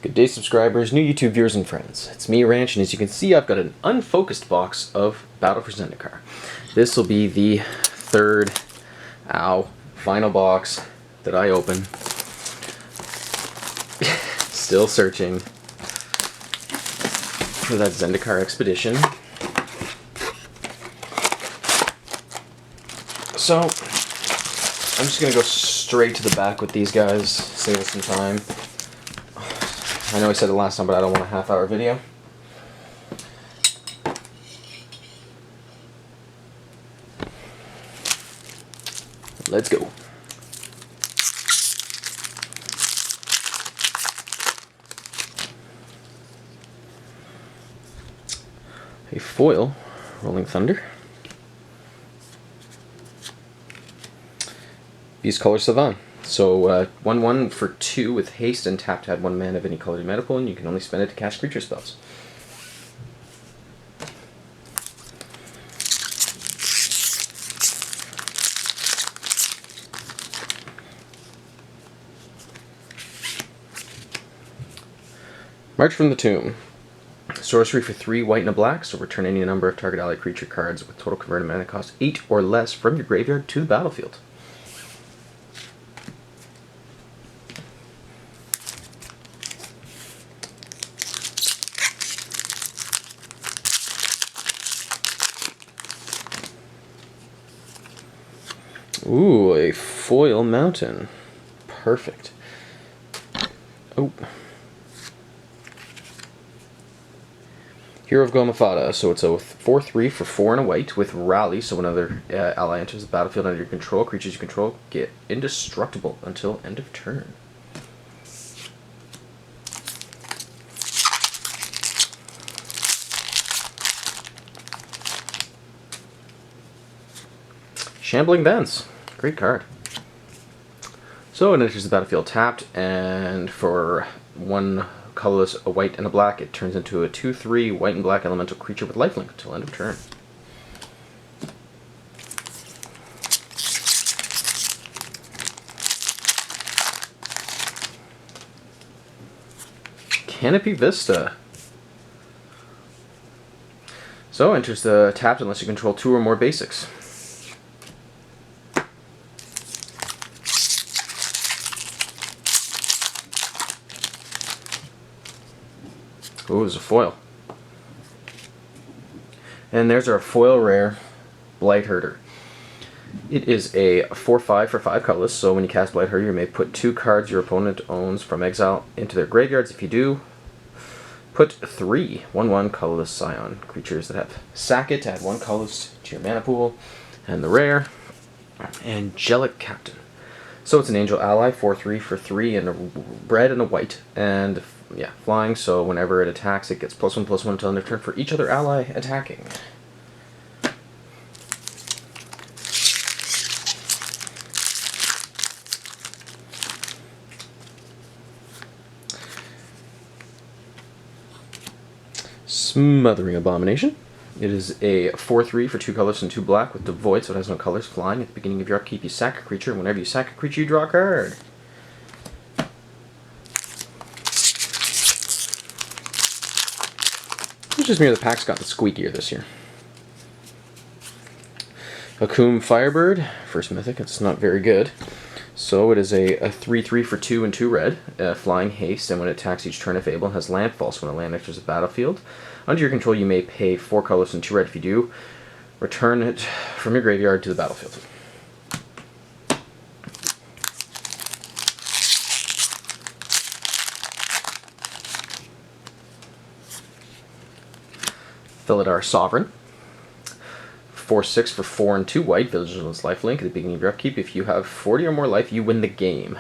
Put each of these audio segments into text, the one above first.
Good day, subscribers, new YouTube viewers, and friends. It's me, Ranch, and as you can see, I've got an unfocused box of Battle for Zendikar. This will be the third, final box that I open. Still searching for that Zendikar expedition. So, I'm just going to go straight to the back with these guys, save us some time. I know I said it last time, but I don't want a half-hour video. Let's go. A foil, Rolling Thunder. Beast Color Savant. So 1/1 for 2 with haste and tap to add 1 mana of any colored mana pool, and you can only spend it to cast creature spells. March from the Tomb. Sorcery for 3 white and a black, so return any number of target allied creature cards with total converted mana cost 8 or less from your graveyard to the battlefield. Ooh, a foil mountain. Perfect. Oh. Hero of Gomafada, so it's a 4/3 for 4 and a white with Rally, so when another ally enters the battlefield under your control, creatures you control get indestructible until end of turn. Shambling Vents. Great card. So it enters the battlefield tapped, and for 1 colorless, a white, and a black, it turns into a 2/3 white and black elemental creature with lifelink until end of turn. Canopy Vista. So enters the tapped unless you control 2 or more basics. Ooh, it's a foil. And there's our foil rare, Blightherder. It is a 4/5 for 5 colorless, so when you cast Blightherder, you may put 2 cards your opponent owns from exile into their graveyards. If you do, put 3 1/1 colorless Scion creatures that have sack it, add 1 colorless to your mana pool. And the rare, Angelic Captain. So it's an angel ally, 4/3 for 3 and a red and a white, and yeah, flying, so whenever it attacks, it gets +1/+1 until end of turn for each other ally attacking. Smothering Abomination. It is a 4/3 for 2 colors and 2 black with Devoid, so it has no colors. Flying. At the beginning of your upkeep, you sack a creature, and whenever you sack a creature, you draw a card. It's just me or the pack's got the squeakier this year. Akum Firebird, first mythic, it's not very good. So it is a 3/3 for 2 and 2 red, flying haste, and when it attacks each turn, if able, has landfall, so when a land enters the battlefield. Under your control, you may pay 4 colors and 2 red. If you do, return it from your graveyard to the battlefield. Felidar Sovereign. 4/6 for 4 and 2 white, Vigilance lifelink. At the beginning of your upkeep, if you have 40 or more life, you win the game.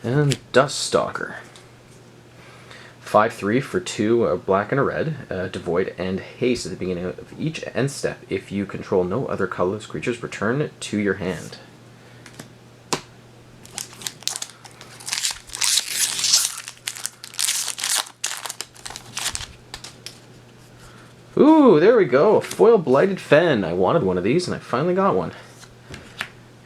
And Duststalker. 5/3 for 2, a black and a red, Devoid and haste. At the beginning of each end step, if you control no other colorless creatures, return it to your hand. Ooh, there we go. A foil Blighted Fen. I wanted one of these, and I finally got one.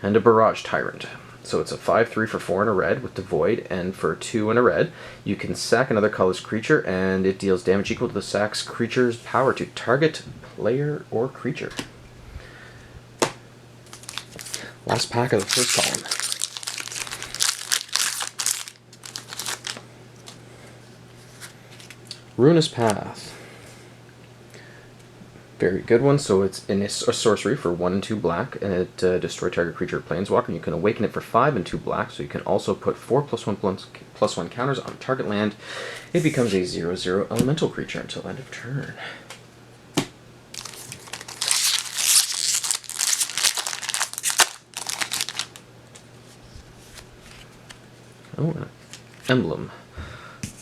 And a Barrage Tyrant. So it's a 5/3 for 4 and a red with Devoid, and for 2 and a red, you can sack another colorless creature, and it deals damage equal to the sack's creature's power to target player or creature. Last pack of the first column. Ruinous Path. Very good one. So it's in a sorcery for 1 and 2 black, and it destroy target creature or planeswalker. You can awaken it for 5 and 2 black, so you can also put 4/+1/+1 counters on target land. It becomes a 0/0 elemental creature until end of turn. Oh, an emblem.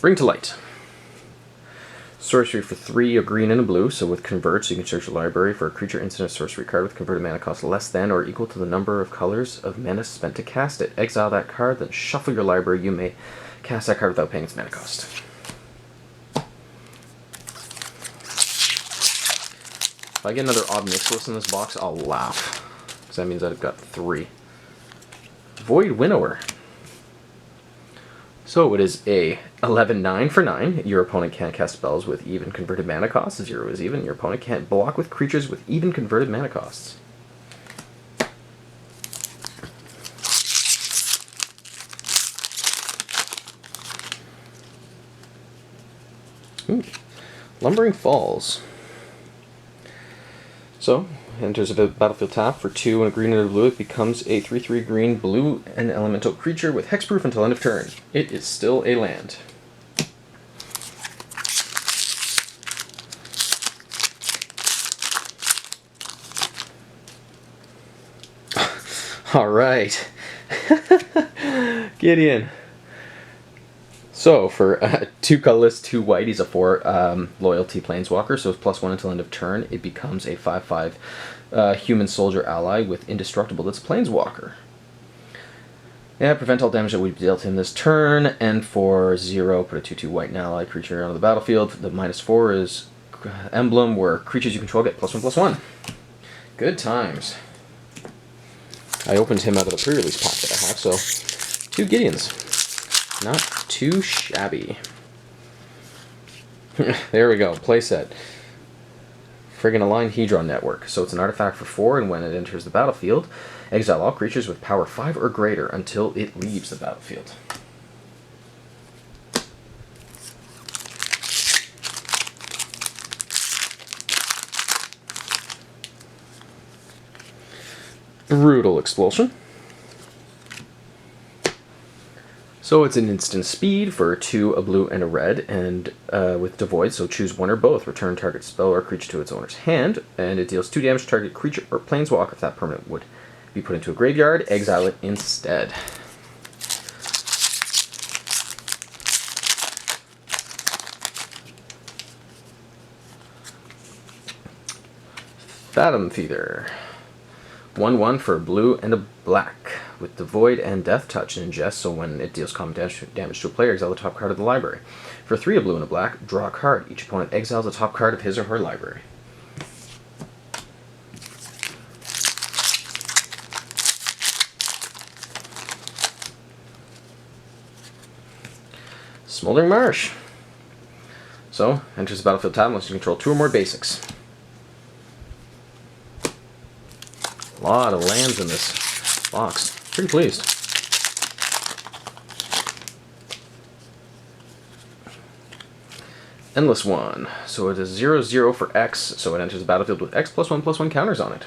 Bring to light. Sorcery for 3, a green and a blue, so with Convert, so you can search your library for a creature instant sorcery card with converted mana cost less than or equal to the number of colors of mana spent to cast it. Exile that card, then shuffle your library. You may cast that card without paying its mana cost. If I get another odd Nixilus in this box, I'll laugh, because that means I've got 3. Void Winnower. So it is a 11/9 for 9. Your opponent can't cast spells with even converted mana costs. 0 is even. Your opponent can't block with creatures with even converted mana costs. Ooh. Lumbering Falls. So, enters a battlefield tap for 2 and a green and a blue. It becomes a 3/3 green, blue, and elemental creature with hexproof until end of turn. It is still a land. Alright. Gideon. So, for 2 colorless, 2 white, he's a 4 loyalty planeswalker, so it's +1 until end of turn. It becomes a 5/5 human soldier ally with indestructible. That's a planeswalker. Yeah, prevent all damage that would be dealt to him this turn, and for 0, put a 2/2 white and ally creature onto the battlefield. The -4 is emblem, where creatures you control get +1/+1. Good times. I opened him out of the pre-release pack that I have, so 2 Gideons. Not too shabby. There we go, playset. Friggin' Align Hedron Network. So it's an artifact for 4, and when it enters the battlefield, exile all creatures with power 5 or greater until it leaves the battlefield. Brutal Expulsion. So it's an instant speed for 2, a blue, and a red, and with Devoid, so choose one or both. Return target spell or creature to its owner's hand, and it deals 2 damage to target creature or planeswalker. If that permanent would be put into a graveyard, exile it instead. Fathom Feeder. 1/1 for a blue and a black, with Devoid and Death Touch and ingest, so when it deals common damage to a player, exile the top card of the library. For 3, a blue and a black, draw a card. Each opponent exiles the top card of his or her library. Smoldering Marsh. So, enters the battlefield tab unless you control 2 or more basics. A lot of lands in this box. Pretty pleased. Endless One. So it is 0/0 for X, so it enters the battlefield with X +1/+1 counters on it.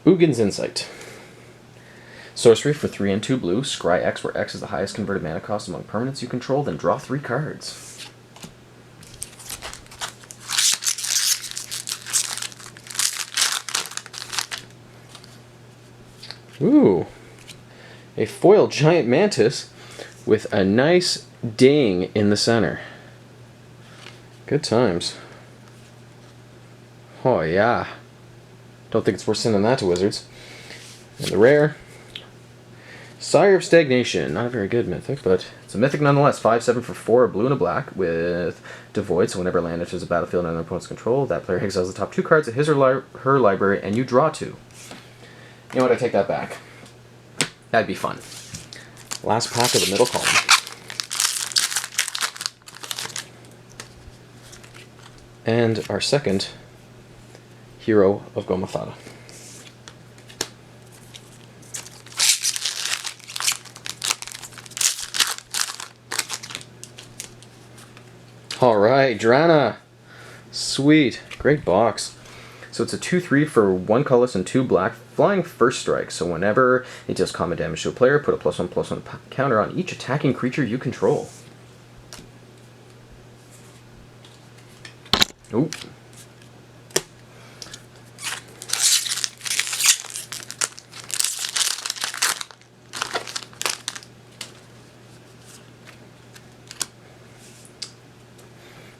Ugin's Insight. Sorcery for 3 and 2 blue, scry X, where X is the highest converted mana cost among permanents you control, then draw 3 cards. Ooh. A foil giant mantis with a nice ding in the center. Good times. Oh yeah. Don't think it's worth sending that to Wizards. And the rare, Sire of Stagnation. Not a very good mythic, but it's a mythic nonetheless. 5/7 for 4, a blue and a black with Devoid. So whenever land enters a battlefield under an opponent's control, that player exiles the top 2 cards of his or her library, and you draw 2. You know what? I take that back. That'd be fun. Last pack of the middle column. And our second Hero of Gomathada. Alright, Drana. Sweet. Great box. So it's a 2/3 for 1 colorless and 2 black, flying first strike. So whenever it deals combat damage to a player, put a +1/+1 counter on each attacking creature you control. Ooh.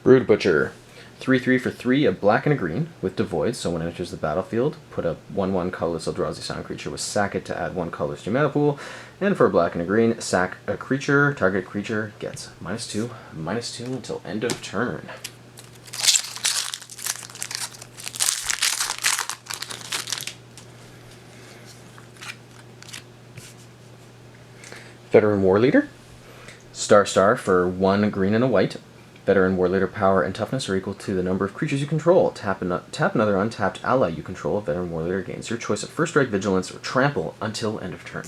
Brood Butcher. 3/3 for 3, a black and a green with Devoid. So when it enters the battlefield, put a 1/1 colorless Eldrazi sound creature with sack it to add 1 colorless to your mana pool. And for a black and a green, sack a creature. Target creature gets -2/-2 until end of turn. Veteran War Leader. Star for 1 green and a white. Veteran War Leader power and toughness are equal to the number of creatures you control. Tap another untapped ally you control. Veteran War Leader gains your choice of first strike, vigilance, or trample until end of turn.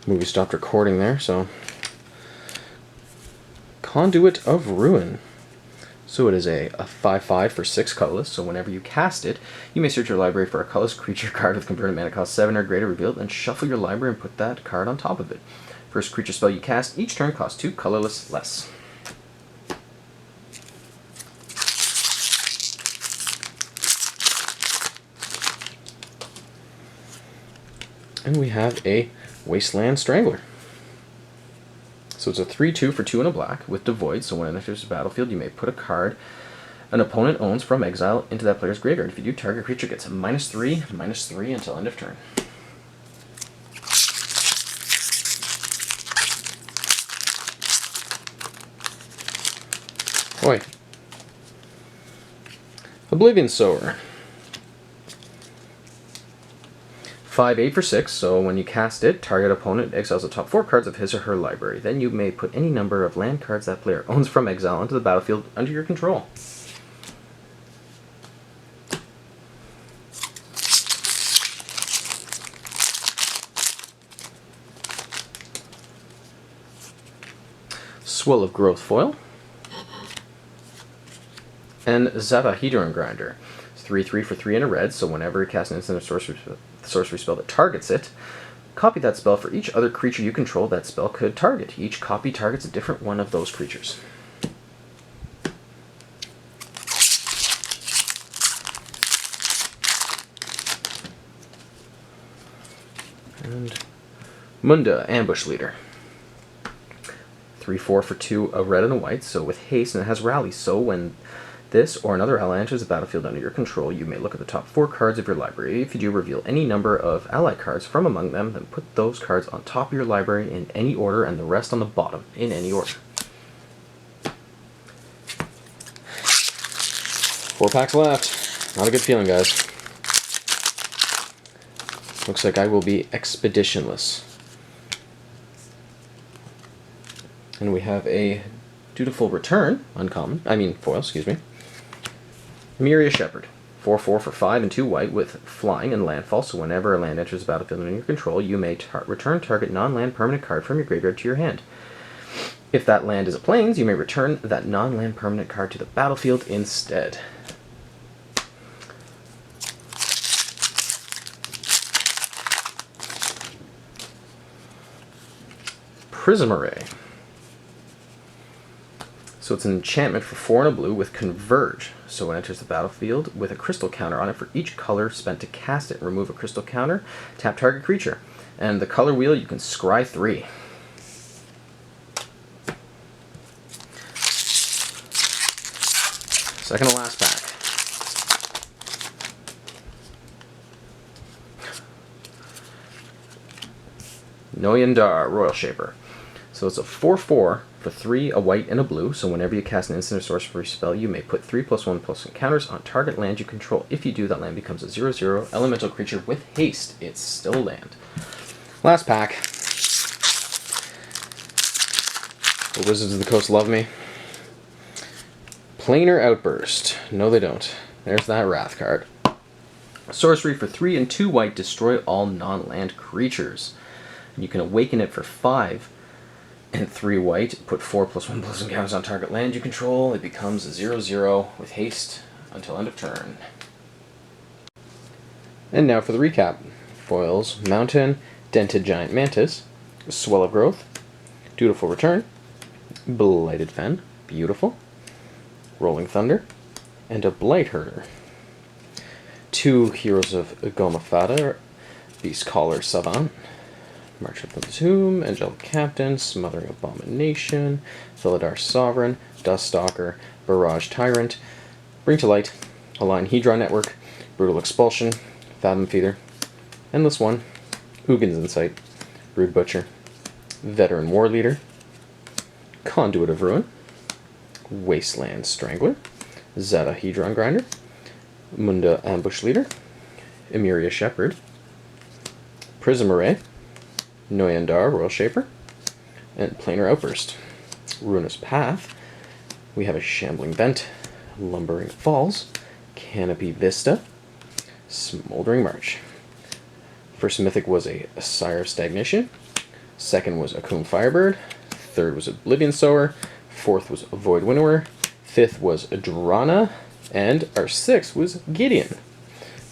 Movie stopped recording there, so. Conduit of Ruin. So it is a 5/5 for 6 colorless, so whenever you cast it, you may search your library for a colorless creature card with converted mana cost 7 or greater, reveal it, then shuffle your library and put that card on top of it. First creature spell you cast each turn costs 2 colorless less. And we have a Wasteland Strangler. So it's a 3/2 for 2 and a black with Devoid. So when it enters the battlefield, you may put a card an opponent owns from exile into that player's graveyard. If you do, target creature gets a -3/-3 until end of turn. Oi. Oblivion Sower. 5/8 for 6, so when you cast it, target opponent exiles the top 4 cards of his or her library. Then you may put any number of land cards that player owns from exile onto the battlefield under your control. Swell of Growth Foil. And Zavahedron Grinder. It's 3/3 for 3 and a red, so whenever you cast an instant or sorcery spell that targets it, copy that spell for each other creature you control that spell could target. Each copy targets a different one of those creatures. And Munda, Ambush Leader. 3/4 for 2, a red and a white, so with haste, and it has rally, so when this or another ally enters the battlefield under your control, you may look at the top 4 cards of your library. If you do, reveal any number of ally cards from among them, then put those cards on top of your library in any order and the rest on the bottom in any order. 4 packs left. Not a good feeling, guys. Looks like I will be expeditionless. And we have a Dutiful Return, foil, excuse me. Myria Shepherd. 4/4 for 5 and 2 white with flying and landfall, so whenever a land enters the battlefield under your control, you may return target non-land permanent card from your graveyard to your hand. If that land is a plains, you may return that non-land permanent card to the battlefield instead. Prism Array. So it's an enchantment for 4 and a blue with Converge. So it enters the battlefield with a crystal counter on it for each color spent to cast it. Remove a crystal counter, tap target creature. And the color wheel, you can scry 3. Second to last pack. Noyandar, Royal Shaper. So it's a 4/4 for 3, a white, and a blue. So whenever you cast an instant or sorcery spell, you may put 3+1/+1 counters on target land you control. If you do, that land becomes a 0/0 elemental creature with haste. It's still a land. Last pack. The Wizards of the Coast love me. Planar Outburst. No, they don't. There's that Wrath card. Sorcery for 3 and 2 white, destroy all non-land creatures. And you can awaken it for 5 and 3 white, put 4+1/+1 counters on target land you control. It becomes a 0/0 with haste until end of turn. And now for the recap. Foils, Mountain, Dented Giant Mantis, Swell of Growth, Dutiful Return, Blighted Fen, beautiful, Rolling Thunder, and a Blight Herder. 2 Heroes of Goma Fata, Beast Caller Savant, March of the Tomb, Angelic Captain, Smothering Abomination, Philidar Sovereign, Duststalker, Barrage Tyrant, Bring to Light, Align Hedron Network, Brutal Expulsion, Fathom Feeder, Endless One, Ugin's Insight, Brood Butcher, Veteran War Leader, Conduit of Ruin, Wasteland Strangler, Zeta Hedron Grinder, Munda Ambush Leader, Emeria Shepherd, Prism Array, Noyandar, Royal Shaper, and Planar Outburst. Ruinous Path, we have a Shambling Vent, Lumbering Falls, Canopy Vista, Smoldering March. First mythic was a Sire of Stagnation, second was Akum Firebird, third was Oblivion Sower, fourth was Void Winnower, fifth was Drana, and our sixth was Gideon.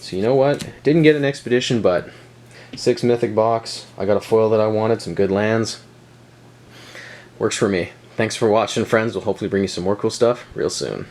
So you know what? Didn't get an expedition, but 6 mythic box. I got a foil that I wanted, some good lands. Works for me. Thanks for watching, friends. We'll hopefully bring you some more cool stuff real soon.